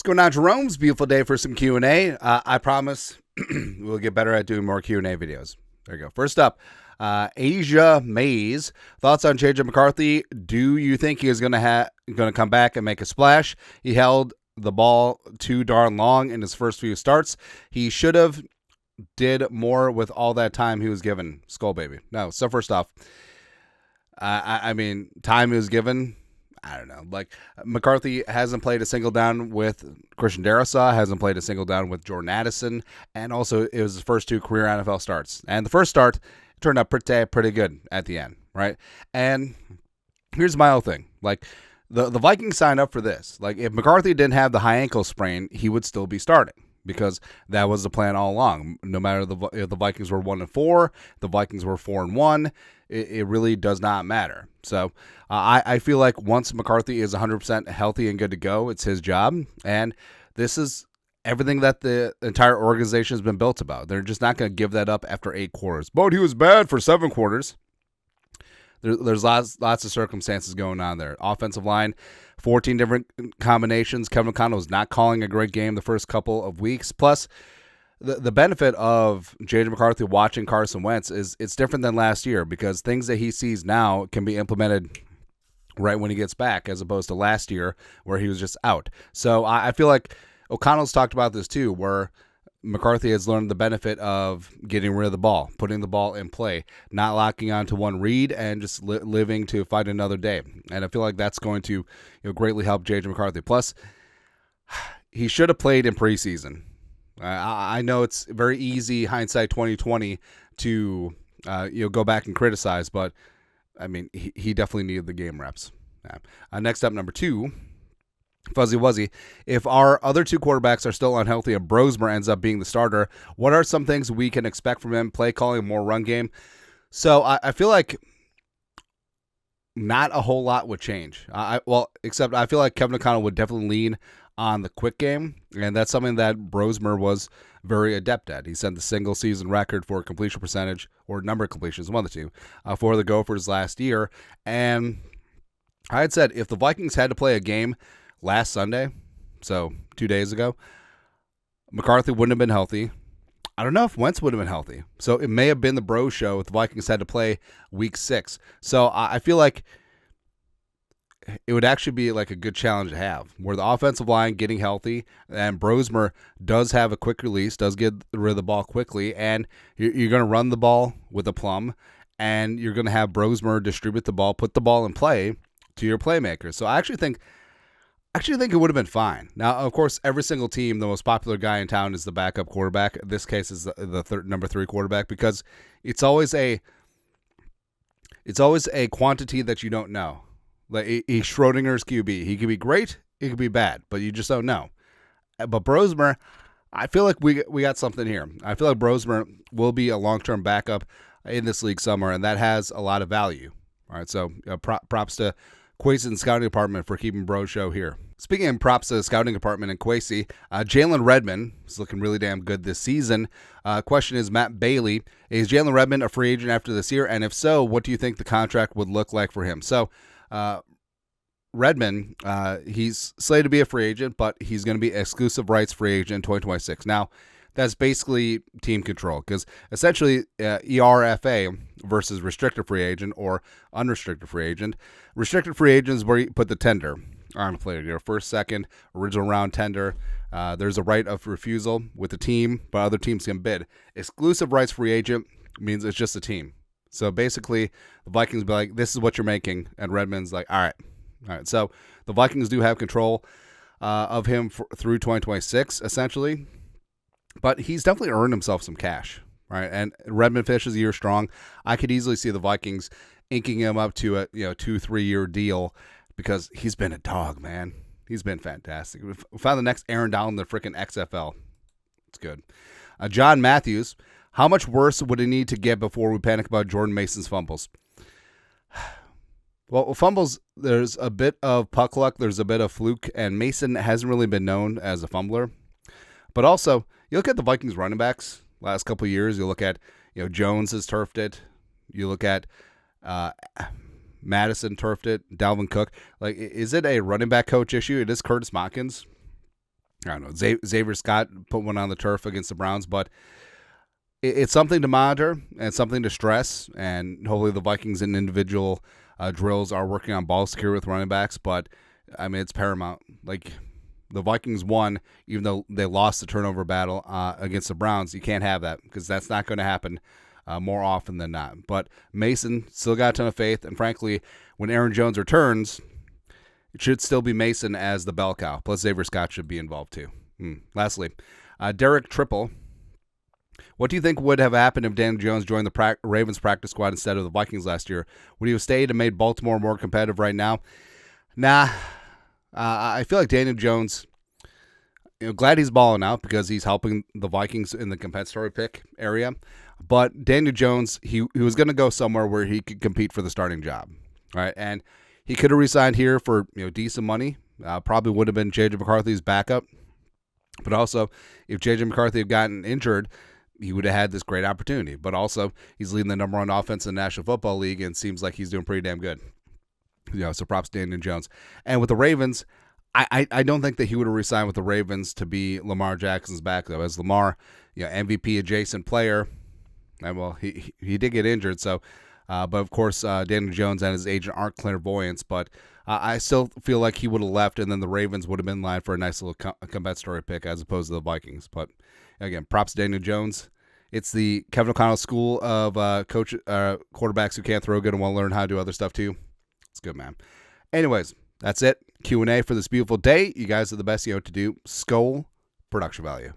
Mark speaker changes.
Speaker 1: going on, Jerome's beautiful day for some Q&A. I promise we'll get better at doing more Q&A videos. There you go. First up, Asia Mays. Thoughts on JJ McCarthy? Do you think he is going to come back and make a splash? He held the ball too darn long in his first few starts. He should have did more with all that time he was given. Skull baby. No. So first off, I mean, time he was given. I don't know. Like, McCarthy hasn't played a single down with Christian Darrisaw, hasn't played a single down with Jordan Addison, and also it was his first two career NFL starts. And the first start turned out pretty good at the end, right? And here's my whole thing. Like, the Vikings signed up for this. Like, if McCarthy didn't have the high ankle sprain, he would still be starting, because that was the plan all along. No matter if the Vikings were 1-4, the Vikings were 4-1, it really does not matter. So I feel like once McCarthy is 100% healthy and good to go, it's his job. And this is everything that the entire organization has been built about. They're just not going to give that up after 8 quarters. But he was bad for 7 quarters. There's lots of circumstances going on there. Offensive line, 14 different combinations. Kevin O'Connell was not calling a great game the first couple of weeks. Plus, the benefit of J.J. McCarthy watching Carson Wentz is it's different than last year, because things that he sees now can be implemented right when he gets back, as opposed to last year where he was just out. So I feel like O'Connell's talked about this too, where McCarthy has learned the benefit of getting rid of the ball, putting the ball in play, not locking onto one read, and just living to fight another day. And I feel like that's going to greatly help J.J. McCarthy. Plus, he should have played in preseason. I know it's very easy, hindsight 2020, to go back and criticize, but I mean, he definitely needed the game reps. Next up, number 2. Fuzzy Wuzzy. If our other 2 quarterbacks are still unhealthy and Brosmer ends up being the starter, what are some things we can expect from him? Play calling, more run game. So I feel like not a whole lot would change. Except I feel like Kevin O'Connell would definitely lean on the quick game, and that's something that Brosmer was very adept at. He set the single season record for completion percentage, or number of completions, one of the two, for the Gophers last year. And I had said if the Vikings had to play a game last Sunday, so 2 days ago, McCarthy wouldn't have been healthy. I don't know if Wentz would have been healthy. So it may have been the Bro Show if the Vikings had to play week 6. So I feel like it would actually be like a good challenge to have, where the offensive line getting healthy, and Brosmer does have a quick release, does get rid of the ball quickly, and you're going to run the ball with a plum, and you're going to have Brosmer distribute the ball, put the ball in play to your playmakers. So I actually think it would have been fine. Now, of course, every single team, the most popular guy in town is the backup quarterback. In this case, is the number 3 quarterback, because it's always a quantity that you don't know. Like, he's Schrodinger's QB. He could be great, he could be bad, but you just don't know. But Brosmer, I feel like we got something here. I feel like Brosmer will be a long-term backup in this league somewhere, and that has a lot of value. All right, so props to Quasi and scouting department for keeping Bro Show here. Speaking of props to the scouting department and Quasi, Jalen Redmond is looking really damn good this season. Question is, Matt Bailey, is Jalen Redmond a free agent after this year? And if so, what do you think the contract would look like for him? So, Redmond, he's slated to be a free agent, but he's going to be exclusive rights free agent in 2026. Now, that's basically team control, because essentially ERFA versus restricted free agent or unrestricted free agent. Restricted free agent is where you put the tender on a player, your first, second, original round tender. There's a right of refusal with the team, but other teams can bid. Exclusive rights free agent means it's just a team. So basically, the Vikings be like, this is what you're making, and Redmond's like, all right. So the Vikings do have control of him through 2026, essentially. But he's definitely earned himself some cash, right? And Redmond finishes a year strong. I could easily see the Vikings inking him up to a 2-3 year deal, because he's been a dog, man. He's been fantastic. We found the next Aaron Donald in the freaking XFL. It's good. John Matthews, how much worse would it need to get before we panic about Jordan Mason's fumbles? Well, fumbles, there's a bit of puck luck, there's a bit of fluke, and Mason hasn't really been known as a fumbler. But also, you look at the Vikings running backs last couple of years, you look at, Jones has turfed it. You look at Madison turfed it, Dalvin Cook. Like, is it a running back coach issue? It is Curtis Monkins. I don't know. Xavier Scott put one on the turf against the Browns, but it's something to monitor and something to stress. And hopefully the Vikings in individual drills are working on ball security with running backs. But I mean, it's paramount. Like the Vikings won, even though they lost the turnover battle against the Browns. You can't have that because that's not going to happen more often than not. But Mason still got a ton of faith, and frankly, when Aaron Jones returns, it should still be Mason as the bell cow. Plus, Xavier Scott should be involved too. Lastly, Derek Triple. What do you think would have happened if Daniel Jones joined the Ravens practice squad instead of the Vikings last year? Would he have stayed and made Baltimore more competitive right now? Nah. I feel like Daniel Jones, glad he's balling out because he's helping the Vikings in the compensatory pick area. But Daniel Jones, he was going to go somewhere where he could compete for the starting job, right? And he could have resigned here for decent money. Probably would have been J.J. McCarthy's backup. But also, if J.J. McCarthy had gotten injured, he would have had this great opportunity. But also, he's leading the number one offense in the National Football League and seems like he's doing pretty damn good. So props to Daniel Jones. And with the Ravens, I don't think that he would have resigned with the Ravens to be Lamar Jackson's backup. As Lamar, MVP adjacent player, and well, he did get injured. So, but of course, Daniel Jones and his agent aren't clairvoyants. But I still feel like he would have left, and then the Ravens would have been in line for a nice little compensatory pick as opposed to the Vikings. But again, props to Daniel Jones. It's the Kevin O'Connell school of quarterbacks who can't throw good and want to learn how to do other stuff too. It's good, man. Anyways, that's it. Q&A for this beautiful day. You guys are the best. You know what to do. Skol, production value.